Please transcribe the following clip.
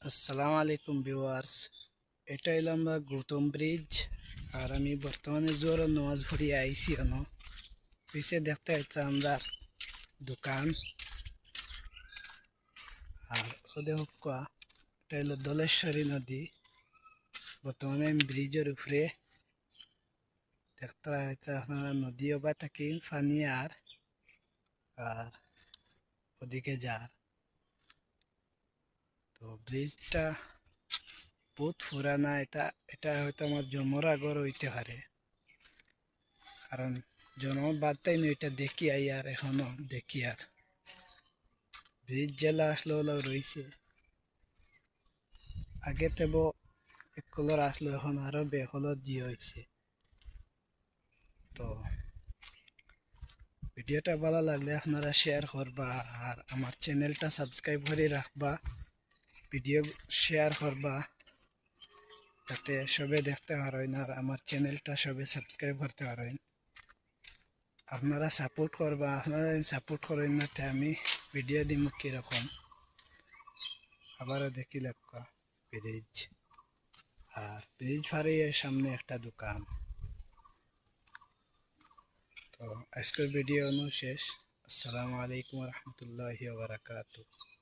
আসসালামু আলাইকুম ভিউয়ার্স। এটা হইলো আমরা গৌতম ব্রিজ। আর আমি বর্তমানে জোর নামাজ পড়ি আইসি হনো পিছিয়ে দেখতে হচ্ছে আমরা দোকান। আর ওদের হকা এটা হইলো দলেশ্বরী নদী। বর্তমানে আমি ব্রিজের উপরে দেখতে হচ্ছে আপনারা নদীও বা থাকি পানি আর আর ওদিকে যার তো ব্রিজটা বহুত পুরানা। এটা হয়তো আমার জন্মর আগর হইতে পারে, কারণ জন্ম বাদটাই না এটা দেখি আই আর এখনো দেখি। আর ব্রিজ জেলা আসলে হলো রয়েছে আগে তেব এক কলর আসলো, এখন আরো বে কলর দিয়ে হয়েছে। তো ভিডিওটা ভালো লাগলে আপনারা শেয়ার করবা আর আমার চ্যানেলটা সাবস্ক্রাইব করে রাখবা, ভিডিও শেয়ার করবা যাতে সবে দেখতে পারেন আর আমার চ্যানেলটা সবে সাবস্ক্রাইব করতে পারেন। আপনারা সাপোর্ট করবা, আপনারা সাপোর্ট করেন না আমি ভিডিও দিব কীরকম। আবারও দেখি লেখা ব্রিজ, আর ব্রিজ ফারিয়ে সামনে একটা দোকান। তো আজকের ভিডিও শেষ। আসসালামু আলাইকুম রহমতুল্লাহি ওয়া বারাকাতুহু।